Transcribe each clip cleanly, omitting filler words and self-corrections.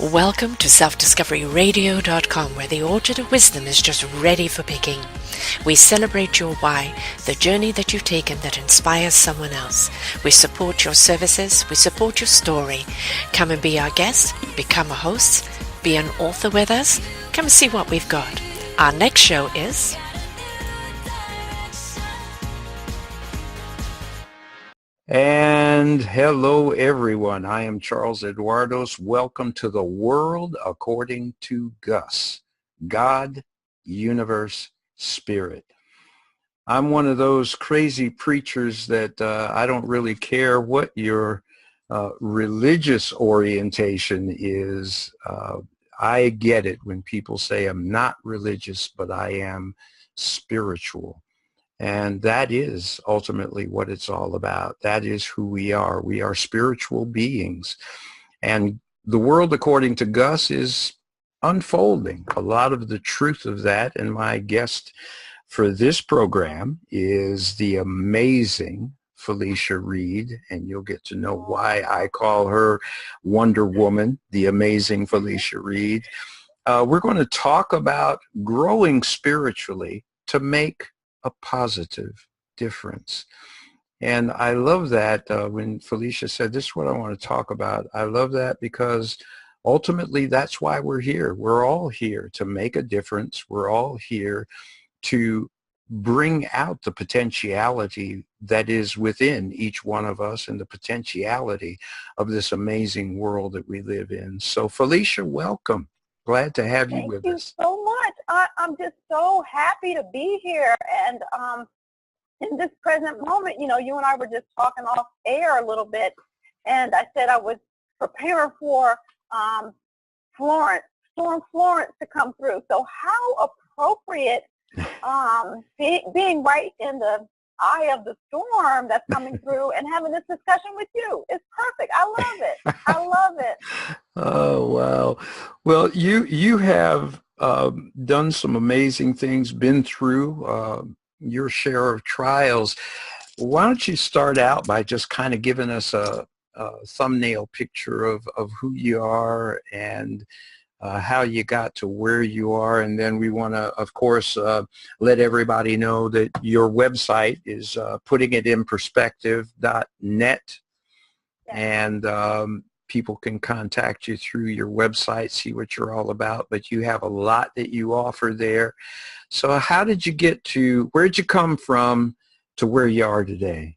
Welcome to selfdiscoveryradio.com, where the orchard of wisdom is just ready for picking. We celebrate your why, the journey that you've taken that inspires someone else. We support your services. We support your story. Come and be our guest, become a host, be an author with us. Come and see what we've got. Our next show is... And hello, everyone. I am Charles Eduardos. Welcome to the world according to GUS, God, Universe, Spirit. I'm one of those crazy preachers that I don't really care what your religious orientation is. I get it when people say I'm not religious, but I am spiritual. And that is ultimately what it's all about. That is who we are. We are spiritual beings. And the world, according to Gus, is unfolding. A lot of the truth of that, and my guest for this program is the amazing Felicia Reed, and you'll get to know why I call her Wonder Woman, the amazing Felicia Reed. We're going to talk about growing spiritually to make a positive difference. And I love that when Felicia said, this is what I want to talk about. I love that because ultimately that's why we're here. We're all here to make a difference. We're all here to bring out the potentiality that is within each one of us and the potentiality of this amazing world that we live in. So Felicia, welcome. Glad to have you with us. Thank you so much. I'm just so happy to be here. And in this present moment, you know, you and I were just talking off air a little bit, and I said I was preparing for Storm Florence to come through. So how appropriate being right in the eye of the storm that's coming through and having this discussion with you. It's perfect. I love it. I love it. Oh, wow. Well, you have done some amazing things, been through your share of trials. Why don't you start out by just kind of giving us a thumbnail picture of who you are and how you got to where you are, and then we want to, of course, let everybody know that your website is puttingitinperspective.net, and people can contact you through your website, see what you're all about, but you have a lot that you offer there. So how did you get to, where'd you come from to where you are today?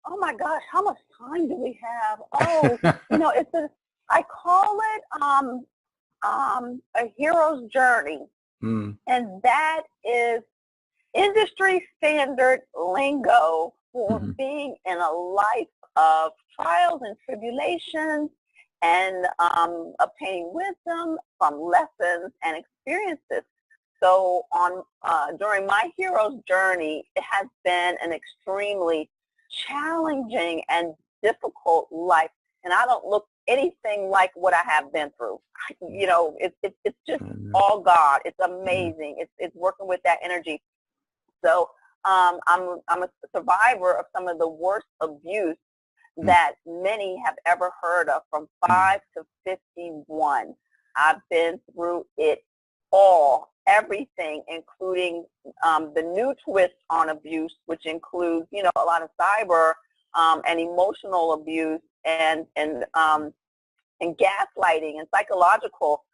Oh my gosh, how much time do we have? Oh, you know, I call it a hero's journey, and that is industry standard lingo for being in a life of trials and tribulations and obtaining wisdom from lessons and experiences. So during my hero's journey, it has been an extremely challenging and difficult life, and I don't look anything like what I have been through. You know, it's just all God. It's amazing. It's working with that energy. So I'm a survivor of some of the worst abuse that many have ever heard of, from 5 to 51. I've been through it all, everything, including the new twist on abuse, which includes, you know, a lot of cyber and emotional abuse and gaslighting and psychological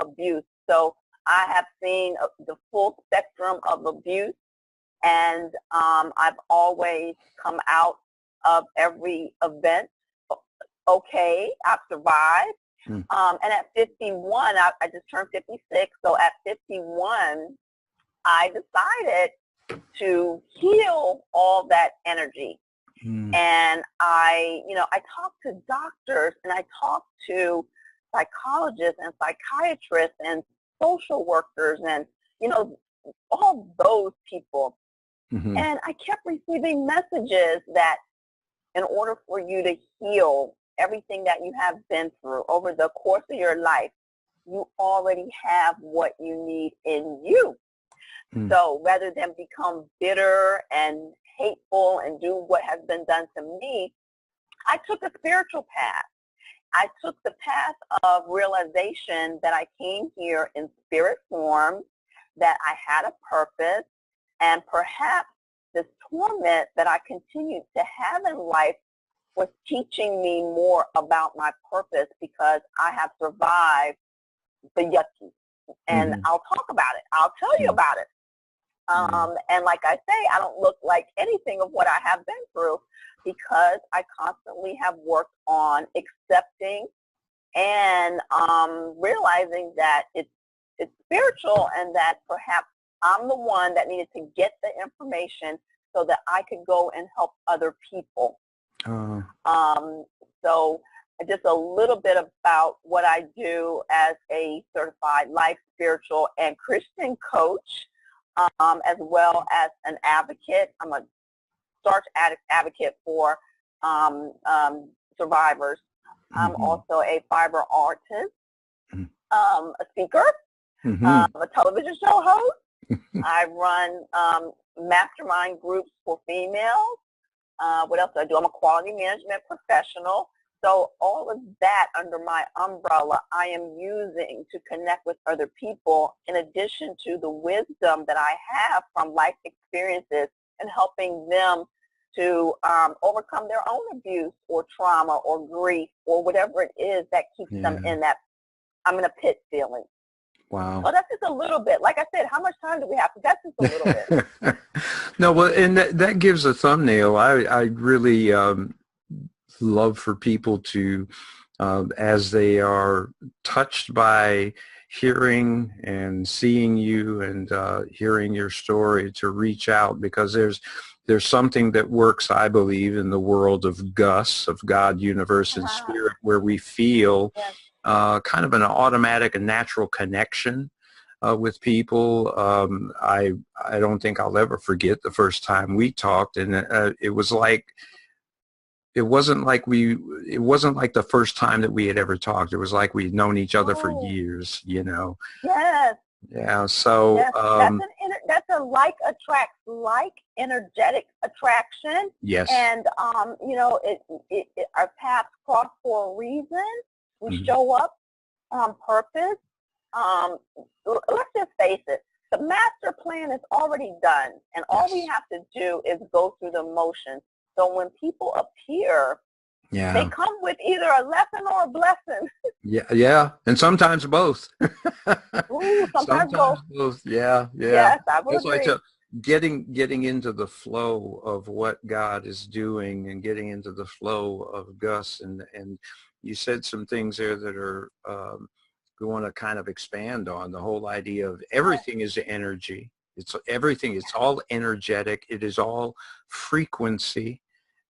abuse. So I have seen the full spectrum of abuse, and I've always come out of every event okay. I've survived. And at 51, I just turned 56. So at 51, I decided to heal all that energy. And I talked to doctors, and I talked to psychologists and psychiatrists and social workers and, you know, all those people. And I kept receiving messages that in order for you to heal everything that you have been through over the course of your life, you already have what you need in you. So rather than become bitter and hateful and do what has been done to me, I took a spiritual path. I took the path of realization that I came here in spirit form, that I had a purpose, and perhaps this torment that I continued to have in life was teaching me more about my purpose, because I have survived the yucky. And I'll talk about it. I'll tell you about it. And like I say, I don't look like anything of what I have been through, because I constantly have worked on accepting and realizing that it's spiritual, and that perhaps I'm the one that needed to get the information so that I could go and help other people. So just a little bit about what I do as a certified life, spiritual, and Christian coach, as well as an advocate. I'm a starch advocate for survivors. I'm also a fiber artist, a speaker, a television show host. I run mastermind groups for females. What else do I do? I'm a quality management professional. So all of that under my umbrella I am using to connect with other people, in addition to the wisdom that I have from life experiences, and helping them to overcome their own abuse or trauma or grief or whatever it is that keeps them in that I'm in a pit feeling. Wow. Well, that's just a little bit. Like I said, how much time do we have? That's just a little bit. No, well, and that gives a thumbnail. I really love for people to, as they are touched by hearing and seeing you and hearing your story, to reach out, because there's something that works, I believe, in the world of GUS, of God, Universe, and Spirit, where we feel kind of an automatic and natural connection with people. I don't think I'll ever forget the first time we talked, and it wasn't like the first time that we had ever talked. It was like we'd known each other for years, you know. Yes. Yeah. So that's a like attracts like, energetic attraction. Yes. And you know, our paths cross for a reason. We show up on purpose. Let's just face it. The master plan is already done, and all we have to do is go through the motions. So when people appear, they come with either a lesson or a blessing. Yeah, and sometimes both. Ooh, sometimes both. Yeah. Yes, I would agree. Like getting into the flow of what God is doing, and getting into the flow of Gus, and you said some things there that are we want to kind of expand on. The whole idea of everything is energy. It's everything. It's all energetic. It is all frequency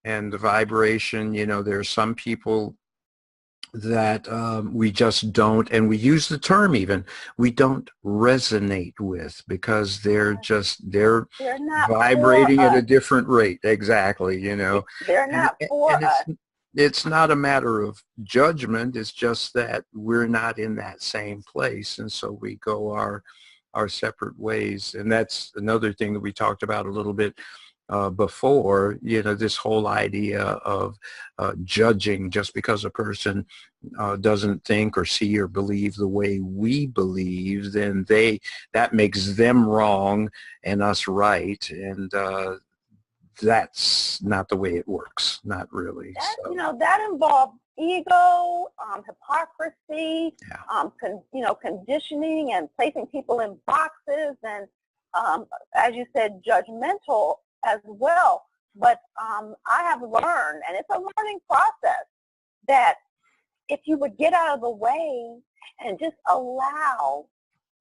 and the vibration. You know, there are some people that we just don't, and we use the term even, we don't resonate with, because they're not vibrating at a different rate. Exactly. You know, they're not for us. It's not a matter of judgment. It's just that we're not in that same place, and so we go our separate ways. And that's another thing that we talked about a little bit before, you know, this whole idea of judging just because a person doesn't think or see or believe the way we believe, then that makes them wrong and us right. And that's not the way it works. Not really. You know, that involves ego, hypocrisy, conditioning, and placing people in boxes, and as you said, judgmental as well. But I have learned, and it's a learning process, that if you would get out of the way and just allow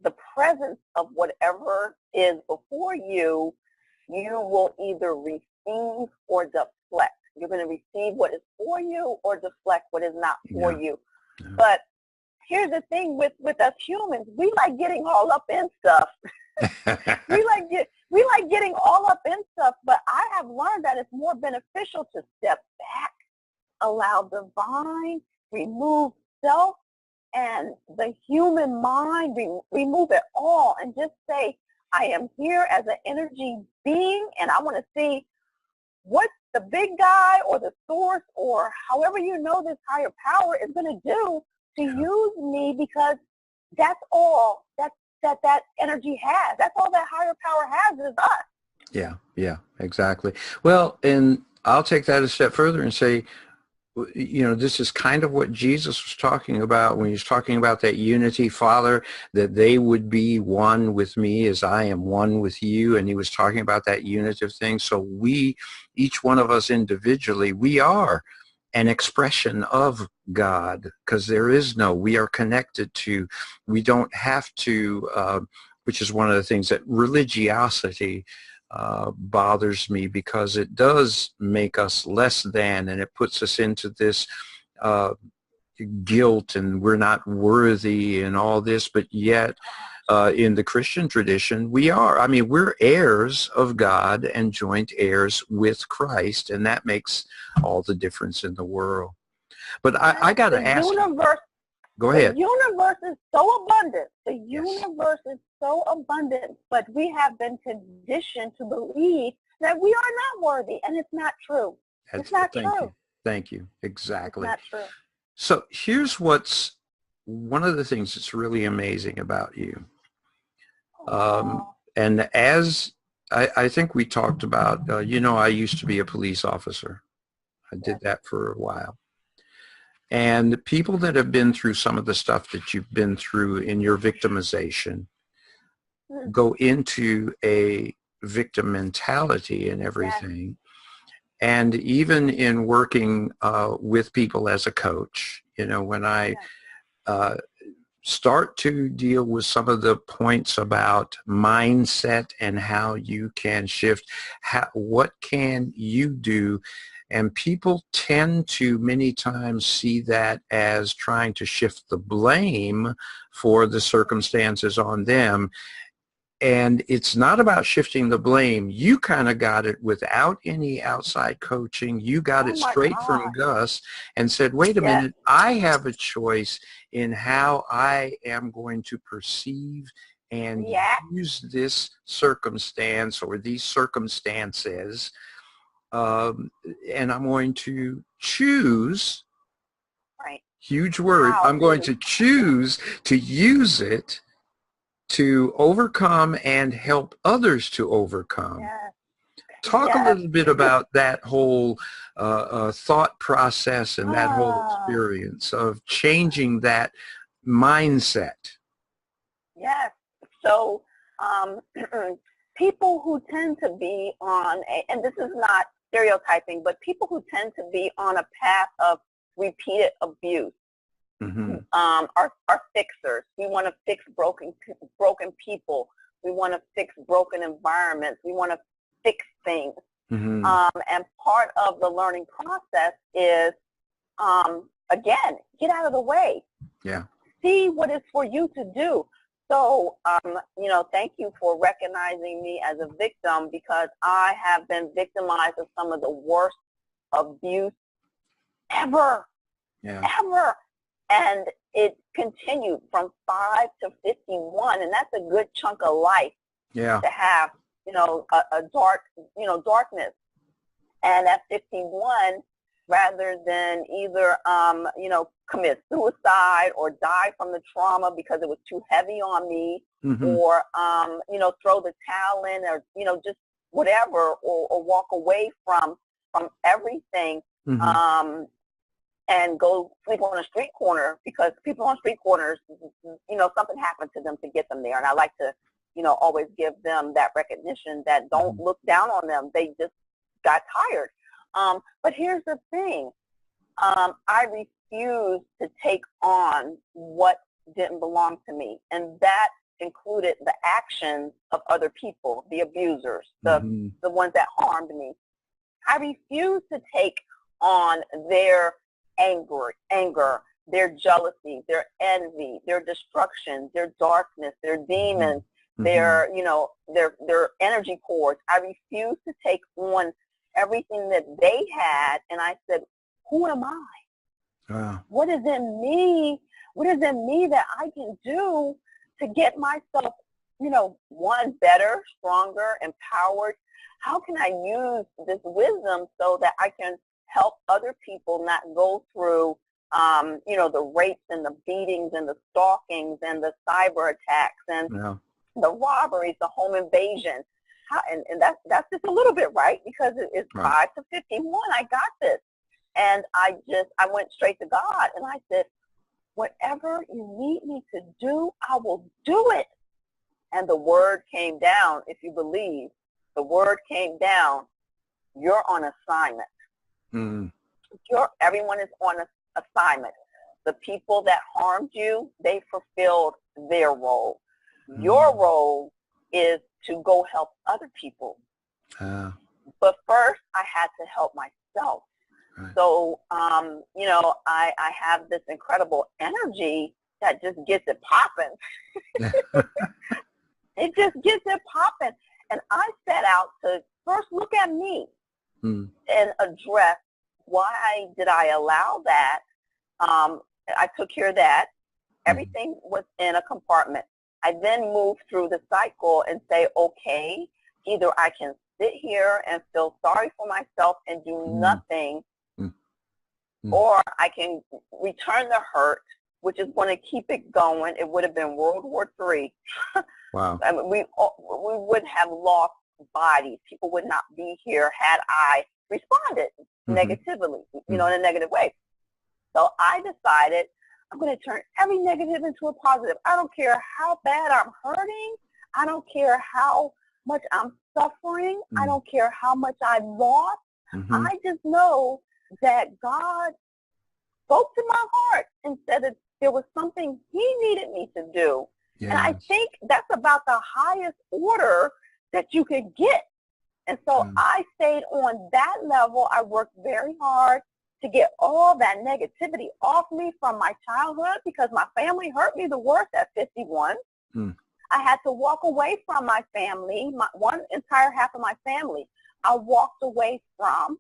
the presence of whatever is before you, you will either receive or deflect. You're going to receive what is for you or deflect what is not for you. Yeah. But here's the thing with us humans, we like getting all up in stuff. we like getting all up in stuff, but I have learned that it's more beneficial to step back, allow divine, remove self and the human mind, remove it all, and just say, I am here as an energy being, and I want to see what the big guy or the source or however you know this higher power is going to do to use me, because that's all that energy has. That's all that higher power has is us. Yeah, yeah, exactly. Well, and I'll take that a step further and say, you know, this is kind of what Jesus was talking about when he was talking about that unity, Father, that they would be one with me as I am one with you. And he was talking about that unitive thing. So we, each one of us individually, we are an expression of God, because there is no, we are connected to, we don't have to, which is one of the things that religiosity bothers me, because it does make us less than, and it puts us into this guilt, and we're not worthy and all this. But yet in the Christian tradition, we are. I mean, we're heirs of God and joint heirs with Christ, and that makes all the difference in the world. But I got to ask you. Go ahead. The universe is so abundant. The universe is so abundant, but we have been conditioned to believe that we are not worthy, and it's not true. It's not true. Thank you. Exactly. It's not true. So here's what's one of the things that's really amazing about you. And as I think we talked about, you know, I used to be a police officer. I did that for a while. And the people that have been through some of the stuff that you've been through in your victimization go into a victim mentality and everything. And even in working with people as a coach, you know, when I start to deal with some of the points about mindset and how you can shift, what can you do? And people tend to many times see that as trying to shift the blame for the circumstances on them. And it's not about shifting the blame. You kind of got it without any outside coaching. You got it straight from Gus and said, wait a minute, I have a choice in how I am going to perceive and use this circumstance or these circumstances. And I'm going to choose, huge word, I'm going to choose to use it to overcome and help others to overcome. Talk a little bit about that whole thought process and that whole experience of changing that mindset. Yes. So people who tend to be on, and this is not stereotyping, but people who tend to be on a path of repeated abuse are fixers. We want to fix broken people. We want to fix broken environments. We want to fix things. And part of the learning process is, again, get out of the way. See what is for you to do. So, you know, thank you for recognizing me as a victim, because I have been victimized of some of the worst abuse ever. Ever. And it continued from 5 to 51, and that's a good chunk of life to have, you know, a dark, you know, darkness. And at 51, rather than either, you know, commit suicide or die from the trauma because it was too heavy on me, or, you know, throw the towel in, or, you know, just whatever, or walk away from everything, and go sleep on a street corner, because people on street corners, you know, something happened to them to get them there. And I like to, you know, always give them that recognition that don't look down on them. They just got tired. But here's the thing. I refused to take on what didn't belong to me. And that included the actions of other people, the abusers, the ones that harmed me. I refused to take on their anger, their jealousy, their envy, their destruction, their darkness, their demons, their, you know, their energy cords. I refused to take on everything that they had, and I said, who am I? What is in me? What is in me that I can do to get myself one, better, stronger, empowered? How can I use this wisdom so that I can help other people not go through, the rapes and the beatings and the stalkings and the cyber attacks and the robberies, the home invasion? And that's just a little bit, right? Because it's 5 to 51. I got this. And I went straight to God, and I said, whatever you need me to do, I will do it. And the word came down, if you believe. The word came down, you're on assignment. Mm. Everyone is on assignment. The people that harmed you, they fulfilled their role. Mm. Your role is to go help other people. But first, I had to help myself. Right. So, I have this incredible energy that just gets it popping. It just gets it popping. And I set out to first look at me and address why did I allow that. I took care of that. Everything was in a compartment. I then moved through the cycle and say, okay, either I can sit here and feel sorry for myself and do nothing, or I can return the hurt, which is going to keep it going. It would have been World War III. Wow. I mean, we would have lost bodies. People would not be here had I responded negatively, in a negative way. So I decided I'm going to turn every negative into a positive. I don't care how bad I'm hurting. I don't care how much I'm suffering. I don't care how much I lost. I just know that God spoke to my heart and said that there was something he needed me to do. Yes. And I think that's about the highest order that you could get. And so I stayed on that level. I worked very hard to get all that negativity off me from my childhood because my family hurt me the worst at 51. I had to walk away from my family, one entire half of my family. I walked away from.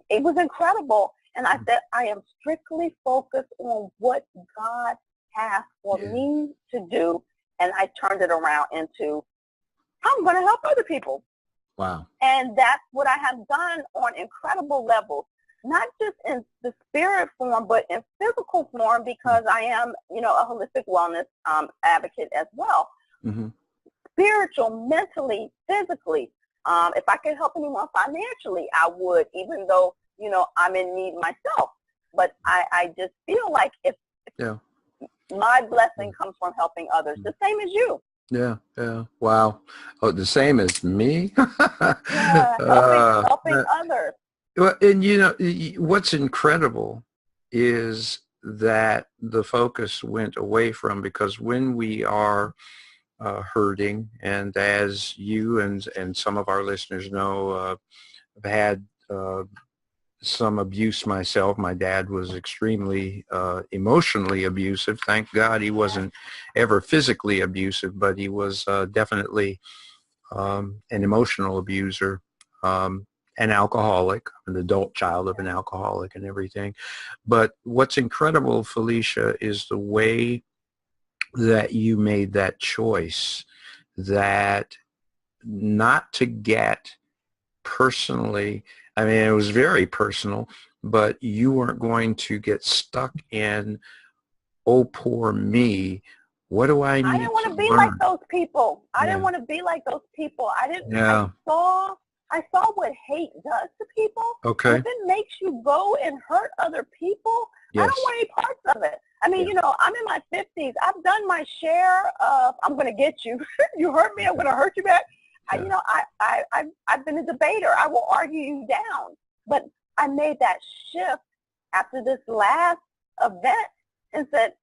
It was incredible. And I said, I am strictly focused on what God has for me to do. And I turned it around into, I'm going to help other people. Wow. And that's what I have done on incredible levels, not just in the spirit form, but in physical form, because I am, a holistic wellness advocate as well. Spiritual, mentally, physically. If I could help anyone financially, I would, even though, I'm in need myself. But I just feel like if my blessing comes from helping others, the same as you. Yeah. Wow. Oh, the same as me? Helping others. Well, and what's incredible is that the focus went away from, because when we are hurting, and as you and some of our listeners know, I've had some abuse myself. My dad was extremely emotionally abusive. Thank God he wasn't ever physically abusive, but he was definitely an emotional abuser, an alcoholic, an adult child of an alcoholic and everything. But what's incredible, Felicia, is the way that you made that choice, that not to get personally, I mean, it was very personal, but you weren't going to get stuck in, oh, poor me. What do I need to learn? I didn't want to be like those people. I didn't want to be like those people. I saw what hate does to people. Okay. If it makes you go and hurt other people, I don't want any parts of it. I mean, I'm in my 50s. I've done my share of, I'm going to get you. You hurt me, I'm going to hurt you back. I've been a debater. I will argue you down. But I made that shift after this last event and said,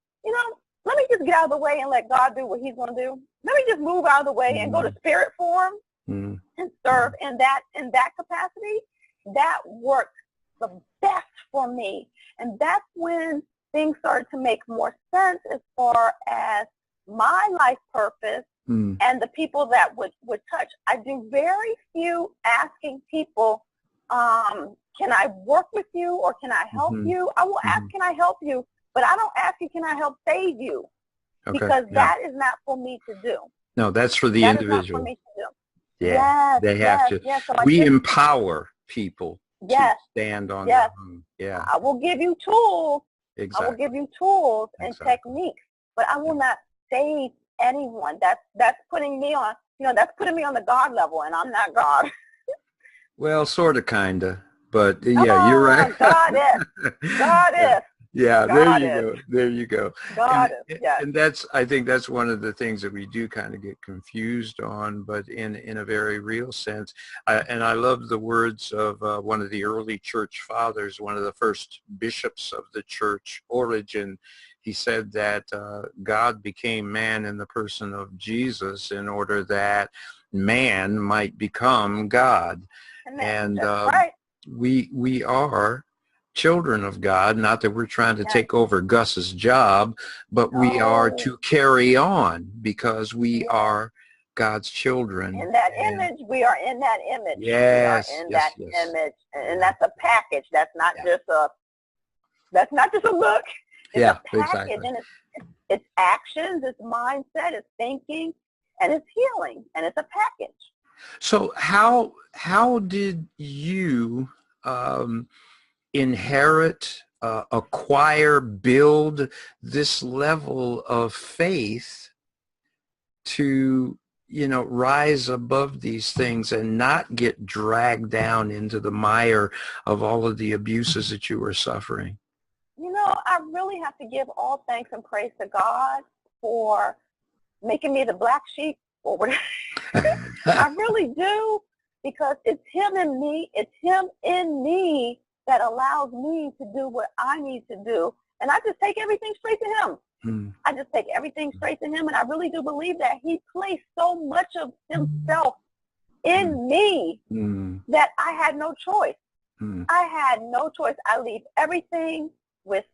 let me just get out of the way and let God do what he's going to do. Let me just move out of the way and go to spirit form and serve in that capacity. That worked the best for me. And that's when things started to make more sense as far as my life purpose and the people that would touch. I do very few asking people, can I work with you or can I help you? I will ask, can I help you? But I don't ask you, can I help save you? because that is not for me to do. No, that's for the individual. That is not for me to do. Yeah, yes, they have to. Yes. So we empower people to stand on their own. Yeah. I will give you tools. Exactly. I will give you tools and techniques, but I will not save anyone. That's putting me on, that's putting me on the God level, and I'm not God. Well, sort of, kind of, but yeah, you're right. God is. Yeah, there you go. God is, And I think that's one of the things that we do kind of get confused on, but in a very real sense. And I love the words of one of the early church fathers, one of the first bishops of the church, Origen. He said that God became man in the person of Jesus in order that man might become God. And we are children of God, not that we're trying to take over Gus's job, but we are to carry on because we are God's children. In that image, we are in that image. Yes, we are in that image, and that's a package. That's not just a look. It's a package, exactly. And it's actions, it's mindset, it's thinking, and it's healing, and it's a package. So how did you inherit, acquire, build this level of faith to, rise above these things and not get dragged down into the mire of all of the abuses that you were suffering? I really have to give all thanks and praise to God for making me the black sheep or whatever. I really do, because it's Him in me. It's Him in me that allows me to do what I need to do. And I just take everything straight to Him. I just take everything straight to Him. And I really do believe that He placed so much of Himself in me that I had no choice. I had no choice. I leave everything with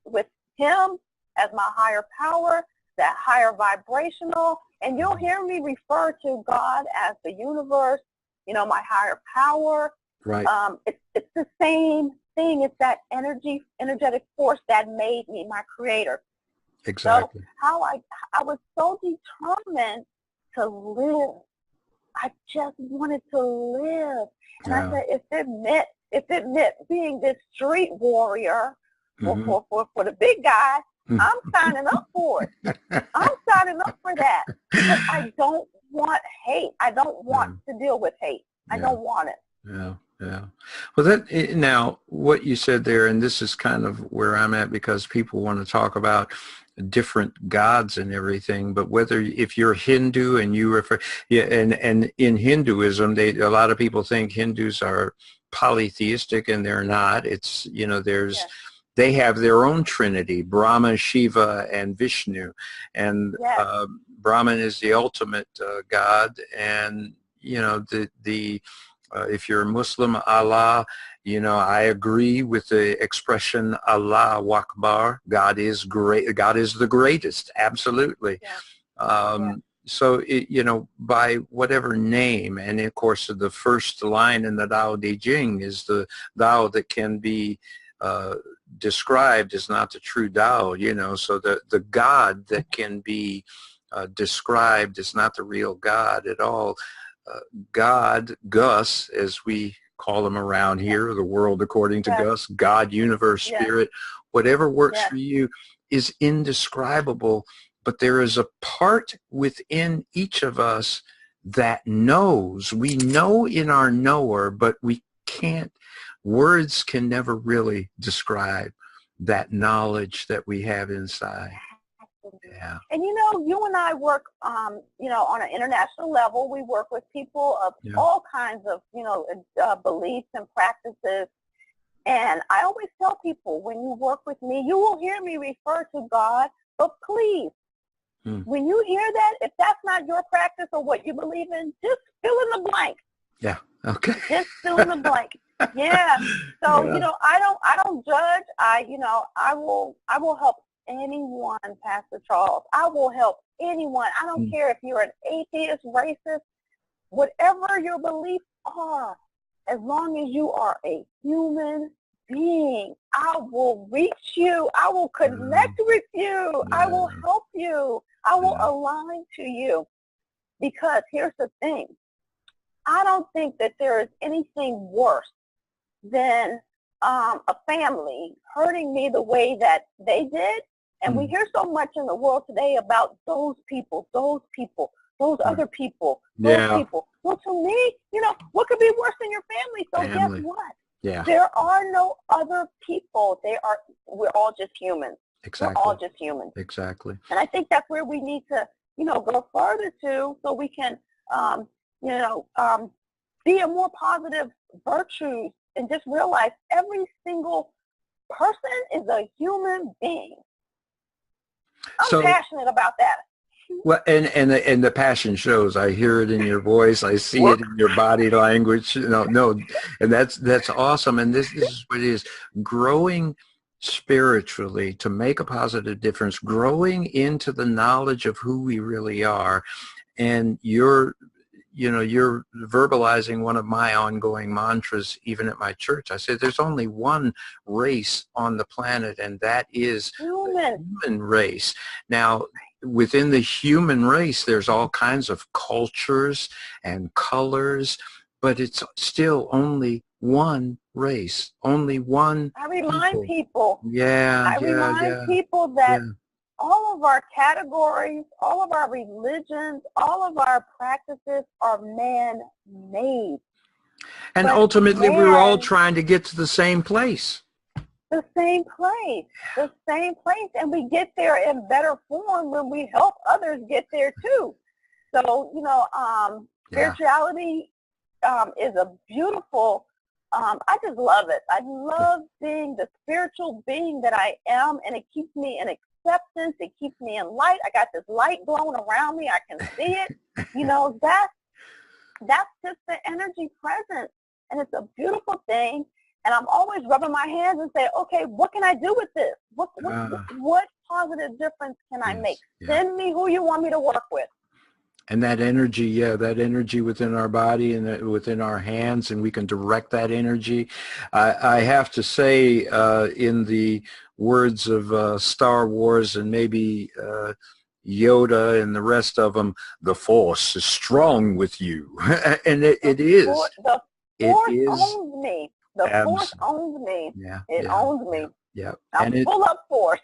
Him as my higher power, that higher vibrational. And you'll hear me refer to God as the universe, my higher power. Right. It's the same thing. It's that energetic force that made me, my creator. Exactly. So how I was so determined to live. I just wanted to live. And I said, if it meant being this street warrior for the big guy, I'm signing up for it. I'm signing up for that. But I don't want hate. I don't want to deal with hate. I don't want it. Yeah. Well, now what you said there, and this is kind of where I'm at, because people want to talk about different gods and everything, but if you're Hindu and you refer, and in Hinduism, a lot of people think Hindus are polytheistic, and they're not. It's, they have their own trinity, Brahma, Shiva, and Vishnu. And Brahman is the ultimate God. And, if you're a Muslim, Allah, I agree with the expression Allahu Akbar. God is great. God is the greatest. Absolutely. So, by whatever name, and of course, the first line in the Tao Te Ching is the Tao that can be described is not the true Tao, so the God that can be described is not the real God at all. God, Gus, as we call him around here, the world according to Gus, God, universe, spirit, whatever works for you, is indescribable. But there is a part within each of us that knows. We know in our knower, but we can't. Words can never really describe that knowledge that we have inside. Yeah. And you and I work, on an international level. We work with people of all kinds of, beliefs and practices. And I always tell people, when you work with me, you will hear me refer to God, but please, when you hear that, if that's not your practice or what you believe in, just fill in the blank. Yeah. Okay. Just fill in the blank. Yeah. So, I don't judge. I will help anyone, Pastor Charles. I will help anyone. I don't care if you're an atheist, racist, whatever your beliefs are, as long as you are a human being, I will reach you. I will connect with you. I will help you. I will align to you, because here's the thing. I don't think that there is anything worse than a family hurting me the way that they did. And we hear so much in the world today about those people, those other people, those people. Well, to me, what could be worse than your family? So guess what? Yeah. There are no other people. We're all just humans. Exactly. We're all just humans. Exactly. And I think that's where we need to, go further to, so we can, be a more positive virtues, and just realize every single person is a human being. I'm passionate about that. Well, and the passion shows. I hear it in your voice. I see it in your body language. No, and that's awesome. And this is what it is: growing spiritually to make a positive difference, growing into the knowledge of who we really are. And you're verbalizing one of my ongoing mantras, even at my church. I say there's only one race on the planet, and that is the human race. Now, within the human race, there's all kinds of cultures and colors, but it's still only one race, only one. I remind people. I remind people that all of our categories, all of our religions, all of our practices are man-made. And ultimately, we're all trying to get to the same place. The same place. And we get there in better form when we help others get there too. So, spirituality is a beautiful, I just love it. I love being the spiritual being that I am, and it keeps me in acceptance. It keeps me in light. I got this light glowing around me. I can see it. That's just the energy present, and it's a beautiful thing. And I'm always rubbing my hands and say, okay, what can I do with this? What positive difference can I make? Send me who you want me to work with. And that energy, that energy within our body and within our hands, and we can direct that energy. I have to say, in the words of Star Wars and maybe Yoda and the rest of them, the Force is strong with you. And it is. The Force owns me. The Force owns me. It owns me. Yeah. I'm full of force.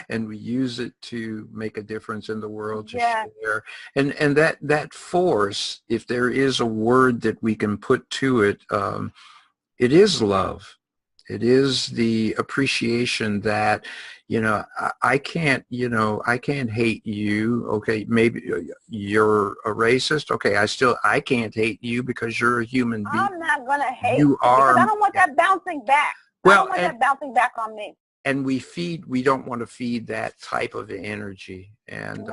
And we use it to make a difference in the world, to share. And that force, if there is a word that we can put to it, it is love. It is the appreciation that, I can't hate you. Okay, maybe you're a racist. Okay, I can't hate you because you're a human being. I'm not going to hate you because I don't want that bouncing back. I don't want that bouncing back on me. And we don't want to feed that type of energy. And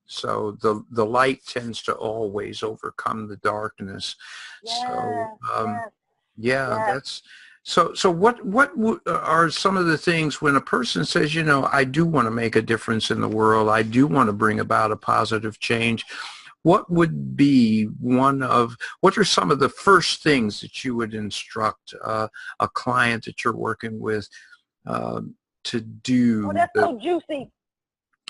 so the light tends to always overcome the darkness. That's so what are some of the things when a person says, I do want to make a difference in the world, I do want to bring about a positive change, what would be what are some of the first things that you would instruct a client that you're working with to do? Oh, that's so juicy.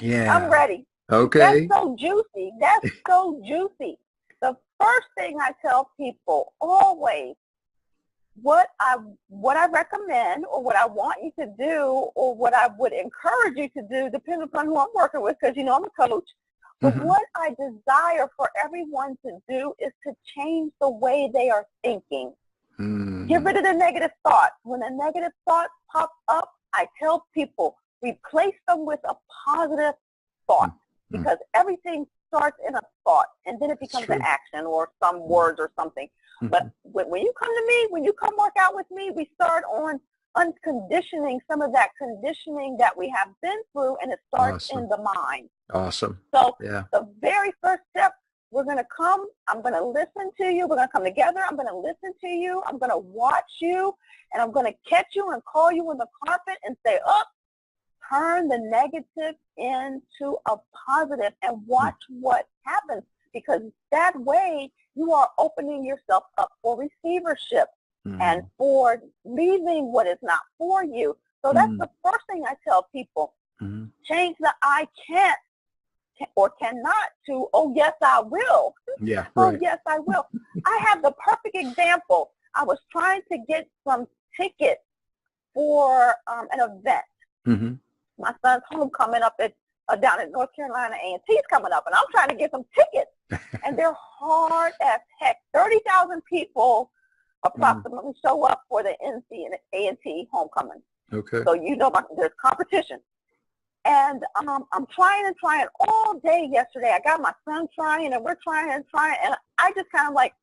Yeah. I'm ready. Okay. That's so juicy. That's so juicy. The first thing I tell people always, what I recommend, or what I want you to do, or what I would encourage you to do, depending upon who I'm working with, because I'm a coach. But what I desire for everyone to do is to change the way they are thinking. Get rid of the negative thoughts. When a negative thought pops up, I tell people, replace them with a positive thought, because everything starts in a thought, and then it becomes an action or some words or something. But when you come to me, when you come work out with me, we start on unconditioning some of that conditioning that we have been through, and it starts in the mind. Awesome. So the very first step, we're going to come, I'm going to listen to you, we're going to come together, I'm going to listen to you, I'm going to watch you, and I'm going to catch you and call you on the carpet and say, turn the negative into a positive and watch what happens, because that way you are opening yourself up for receivership and for leaving what is not for you. So that's the first thing I tell people. Change the I can't or cannot to, oh, yes, I will. Yeah, Oh, right. yes, I will. I have the perfect example. I was trying to get some tickets for an event. Mm-hmm. My son's homecoming up at down in North Carolina, A&T's coming up, and I'm trying to get some tickets. And they're hard as heck. 30,000 people approximately show up for the NC and A&T homecoming. Okay. So there's competition. And I'm trying all day yesterday. I got my son trying, and we're trying, and I just kind of like,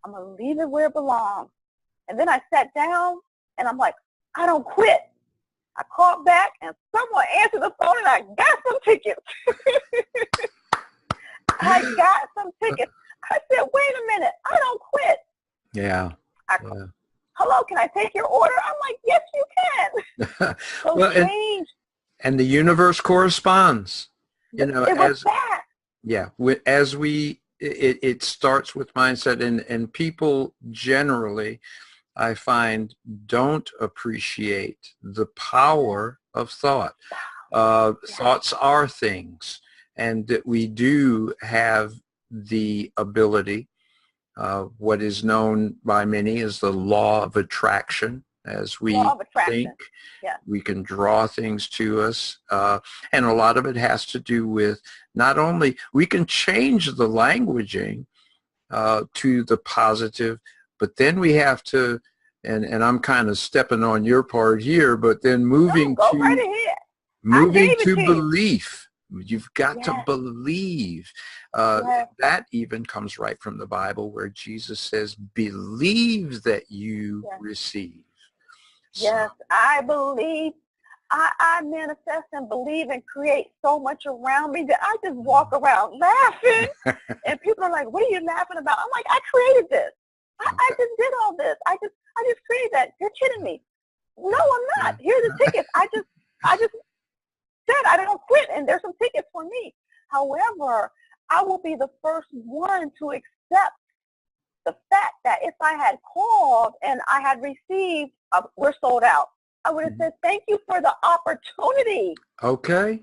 I'm going to leave it where it belongs. And then I sat down, and I'm like, I don't quit. I called back, and someone answered the phone, and I got some tickets. I got some tickets. I said, wait a minute, I don't quit. Yeah. Hello, can I take your order? I'm like, yes, you can. So Well, change. And the universe corresponds. It was that. Yeah, it starts with mindset, and people generally, I find, don't appreciate the power of thought. Thoughts are things, and that we do have the ability, what is known by many as the law of attraction. As we think, we can draw things to us. And a lot of it has to do with not only, we can change the languaging to the positive, but then we have to, and I'm kind of stepping on your part here, but then moving to belief. You've got to believe. That even comes right from the Bible, where Jesus says, believe that you receive. Yes, I believe. I manifest and believe and create so much around me that I just walk around laughing. And people are like, what are you laughing about? I'm like, I created this. I just did all this. I just created that. You're kidding me. No, I'm not. Here are the tickets. I just said I don't quit, and there's some tickets for me. However, I will be the first one to accept the fact that if I had called and I had received, we're sold out, I would have said, thank you for the opportunity. Okay.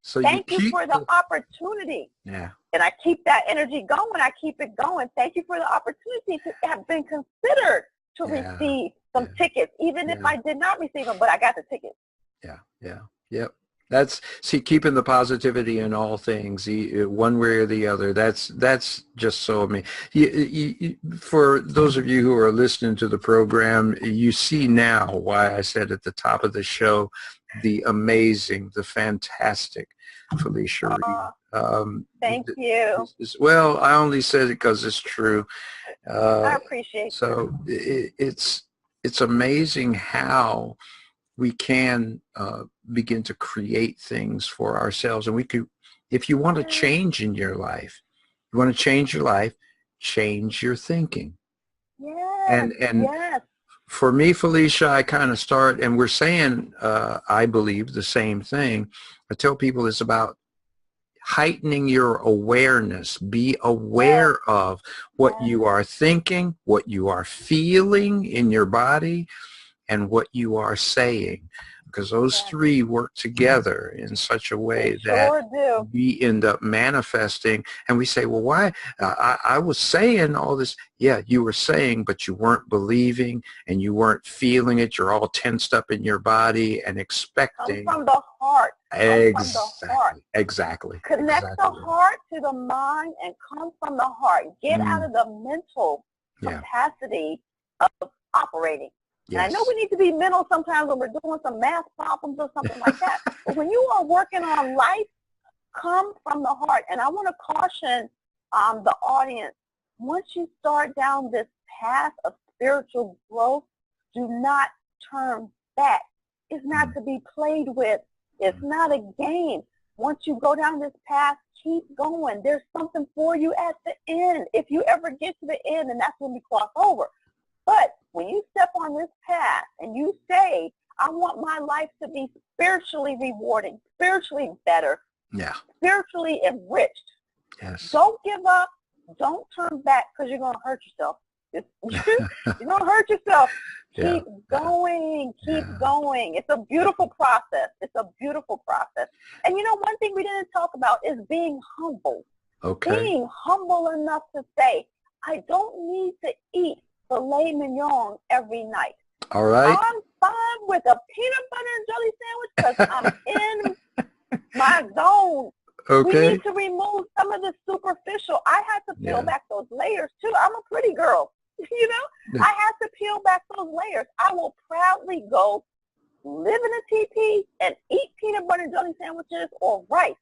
So thank you for the opportunity. Yeah. And I keep that energy going. I keep it going. Thank you for the opportunity to have been considered to receive some tickets, even if I did not receive them, but I got the tickets. Yep. That's, keeping the positivity in all things, one way or the other. That's just so amazing. For those of you who are listening to the program, you see now why I said at the top of the show, the amazing, the fantastic Felicia Reed. Thank you. Well, I only said it because it's true. I appreciate it. So it's amazing how we can begin to create things for ourselves. And we could, if you want to change in your life, change your thinking. And for me, Felicia, I kind of start, and we're saying, I believe the same thing. I tell people it's about heightening your awareness. Be aware of what you are thinking, what you are feeling in your body, and what you are saying, because those three work together in such a way that we end up manifesting. And we say, well, why? I was saying all this. Yeah, you were saying, but you weren't believing and you weren't feeling it. You're all tensed up in your body and expecting. Come from the heart. Exactly. Connect the heart to the mind and come from the heart. Get out of the mental capacity of operating. And I know we need to be mental sometimes when we're doing some math problems or something like that. But when you are working on life, come from the heart. And I want to caution the audience, once you start down this path of spiritual growth, do not turn back. It's not to be played with. It's not a game. Once you go down this path, keep going. There's something for you at the end. If you ever get to the end, and that's when we cross over. But when you step on this path and you say, I want my life to be spiritually rewarding, spiritually better, spiritually enriched. Don't give up. Don't turn back, because you're going to hurt yourself. You don't hurt yourself. Yeah. Keep going. Keep going. It's a beautiful process. It's a beautiful process. And you know, one thing we didn't talk about is being humble. Okay. Being humble enough to say, I don't need to eat filet mignon every night. All right. I'm fine with a peanut butter and jelly sandwich because I'm in my zone. Okay. We need to remove some of the superficial. I had to peel back those layers too. I'm a pretty girl, you know. I had to peel back those layers. I will proudly go live in a teepee and eat peanut butter and jelly sandwiches or rice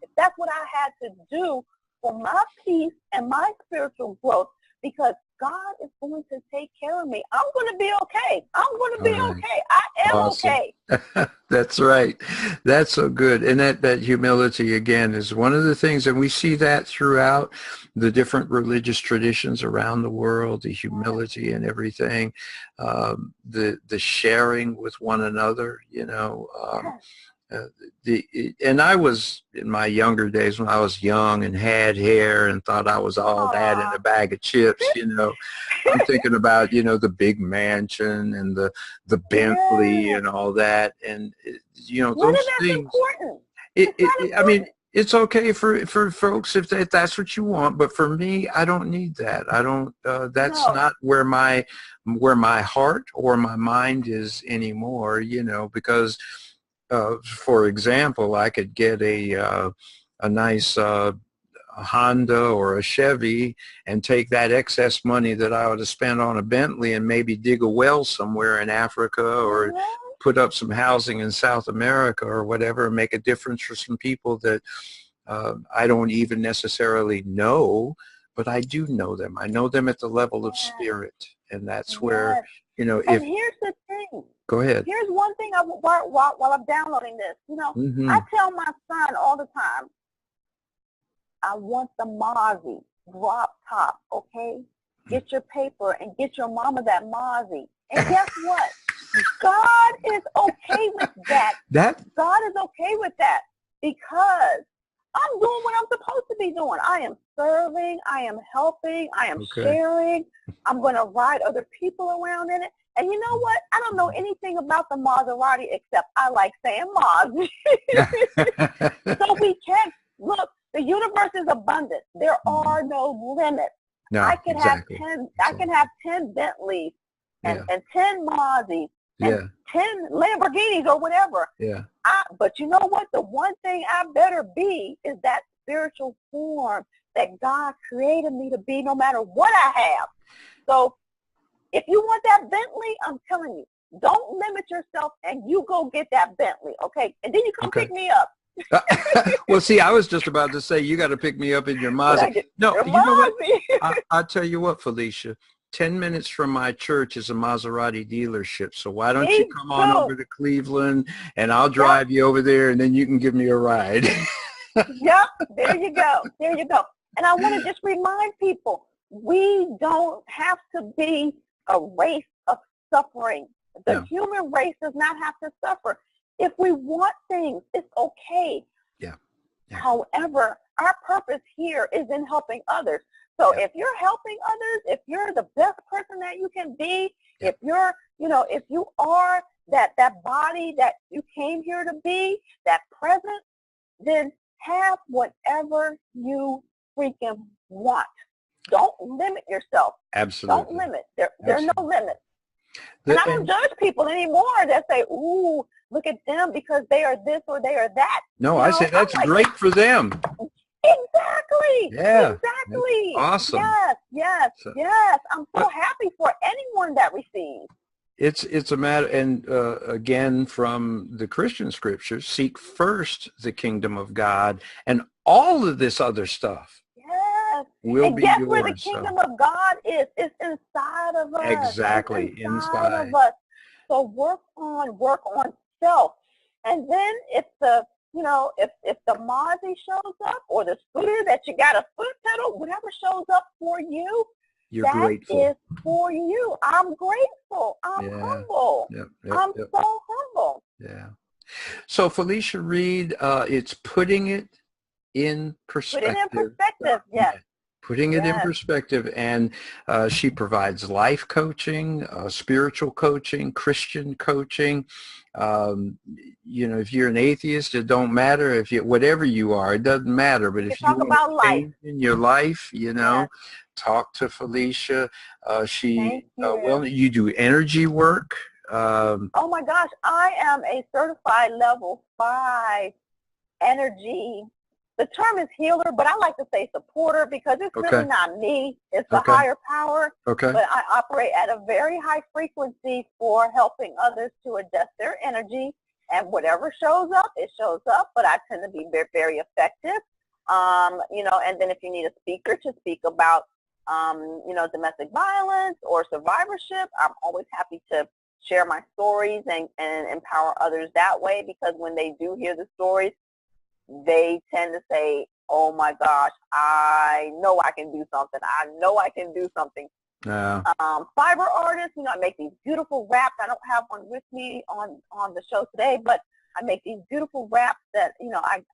if that's what I had to do for my peace and my spiritual growth, because God is going to take care of me. I'm going to be okay. I'm going to be okay. I am okay. That's right. That's so good. And that humility, again, is one of the things, and we see that throughout the different religious traditions around the world, the humility and everything, the sharing with one another, you know. And I was, in my younger days, when I was young and had hair and thought I was all that in a bag of chips, you know, I'm thinking about, you know, the big mansion and the Bentley and all that. And, you know, those things, I mean, it's okay for folks if that's what you want, but for me, I don't need that. I don't, that's not where my heart or my mind is anymore, you know, because for example, I could get a nice Honda or a Chevy and take that excess money that I would have spent on a Bentley and maybe dig a well somewhere in Africa or put up some housing in South America or whatever, and make a difference for some people that I don't even necessarily know, but I do know them. I know them at the level of spirit, and that's where, you know, and here's the thing. Go ahead. Here's one thing while I'm downloading this. You know, I tell my son all the time, I want the Mozzie drop top, okay? Get your paper and get your mama that Mozzie. And guess what? God is okay with that. God is okay with that because I'm doing what I'm supposed to be doing. I am serving. I am helping. I am sharing. I'm going to ride other people around in it. And you know what? I don't know anything about the Maserati except I like saying Maz. So we can look. The universe is abundant. There are no limits. No, I can have 10. I can have 10 Bentleys and 10 Mazzies and 10 Lamborghinis or whatever. Yeah. But you know what? The one thing I better be is that spiritual form that God created me to be, no matter what I have. So if you want that Bentley, I'm telling you, don't limit yourself and you go get that Bentley, okay? And then you come pick me up. Well, see, I was just about to say, you got to pick me up in your Mazda. No, you know what? I'll tell you what, Felicia. 10 minutes from my church is a Maserati dealership. So why don't you come on over to Cleveland and I'll drive you over there and then you can give me a ride. Yep, there you go. There you go. And I want to just remind people, we don't have to be a race of suffering. The human race does not have to suffer. If we want things, it's okay. Yeah. However, our purpose here is in helping others. So if you're helping others, if you're the best person that you can be, if you're, you know, if you are that body that you came here to be, that present, then have whatever you freaking want. Don't limit yourself. Absolutely. Don't limit. There are no limits. And I don't judge people anymore that say, ooh, look at them because they are this or they are that. No, I say that's great for them. Exactly. Yeah. Exactly. Awesome. Yes. I'm so happy for anyone that receives. It's a matter, and again, from the Christian scriptures, seek first the kingdom of God, and all of this other stuff will be yours. And guess where the kingdom of God is? It's inside of us. Exactly, it's inside of us. So work on self, and then if the Mozzie shows up or the scooter that you got a foot pedal, whatever shows up for you, you're grateful. Is for you. I'm grateful. I'm humble. I'm so humble. Yeah. So Felicia Reed, it's putting it in perspective. Put it in perspective, yes. Putting it in perspective. And she provides life coaching, spiritual coaching, Christian coaching. If you're an atheist, it don't matter. If you, whatever you are, it doesn't matter. But if you want to change in your life, talk to Felicia. You do energy work. Oh my gosh, I am a certified level 5 energy. The term is healer, but I like to say supporter because it's really not me. It's the higher power. Okay. But I operate at a very high frequency for helping others to adjust their energy. And whatever shows up, it shows up. But I tend to be very, very effective. And then if you need a speaker to speak about, domestic violence or survivorship, I'm always happy to share my stories and empower others that way, because when they do hear the stories, they tend to say, oh my gosh, I know I can do something. I know I can do something. Fiber artist, I make these beautiful wraps. I don't have one with me on the show today, but I make these beautiful wraps that,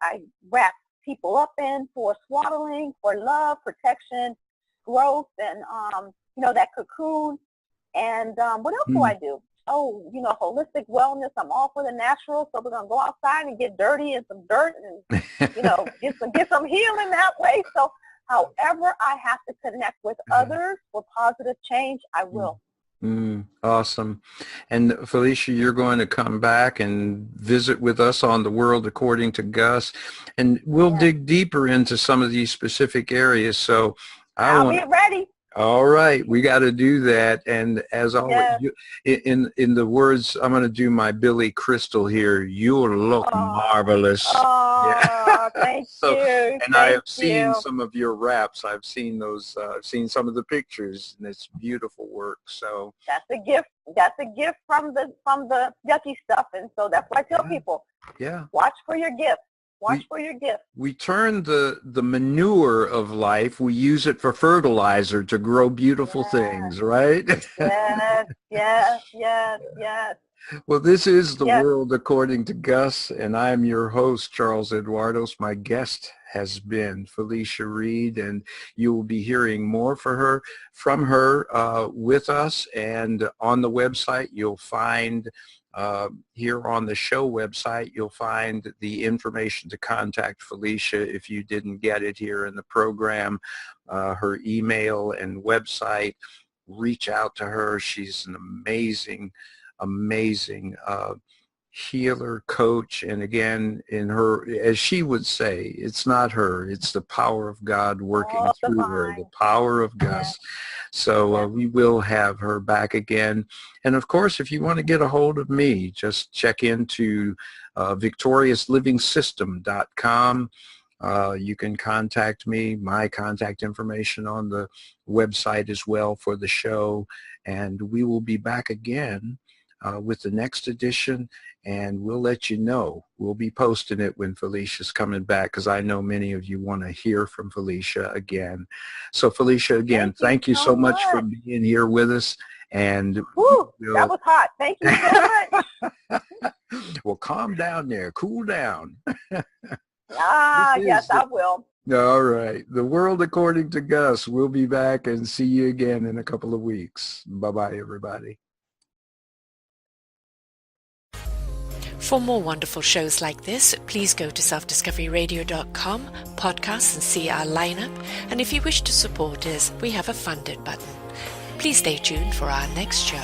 I wrap people up in for swaddling, for love, protection, growth, and, that cocoon. And what else do I do? Oh, holistic wellness. I'm all for the natural, so we're going to go outside and get dirty and some dirt and, get some healing that way. So however I have to connect with others for positive change, I will. Awesome. And Felicia, you're going to come back and visit with us on The World According to Gus, and we'll dig deeper into some of these specific areas. So I'll be ready. All right, we got to do that. And as always, in the words, I'm going to do my Billy Crystal here. You look marvelous. Thank you. And I have seen some of your raps. I've seen those. I've seen some of the pictures, and it's beautiful work. So that's a gift. That's a gift from the yucky stuff, and so that's what I tell people. Yeah. Watch for your gift. Watch for your gift. We turn the manure of life, we use it for fertilizer to grow beautiful things, right? Yes. Well, this is The World According to Gus, and I'm your host, Charles Eduardos. My guest has been Felicia Reed, and you will be hearing more from her with us. And on the website, you'll find here on the show website, you'll find the information to contact Felicia if you didn't get it here in the program, her email and website. Reach out to her. She's an amazing healer, coach, and again, in her, as she would say, it's not her, it's the power of God working through her, the power of Gus. So we will have her back again. And of course, if you want to get a hold of me, just check into victoriousliving.com. You can contact me, my contact information on the website as well for the show. And we will be back again with the next edition, and we'll let you know. We'll be posting it when Felicia's coming back, because I know many of you want to hear from Felicia again. So Felicia, again, thank you so much for being here with us. And that was hot. Thank you so much. Well, calm down there. Cool down. Yes, I will. All right. The World According to Gus. We'll be back and see you again in a couple of weeks. Bye-bye, everybody. For more wonderful shows like this, please go to selfdiscoveryradio.com, podcasts, and see our lineup. And if you wish to support us, we have a funded button. Please stay tuned for our next show.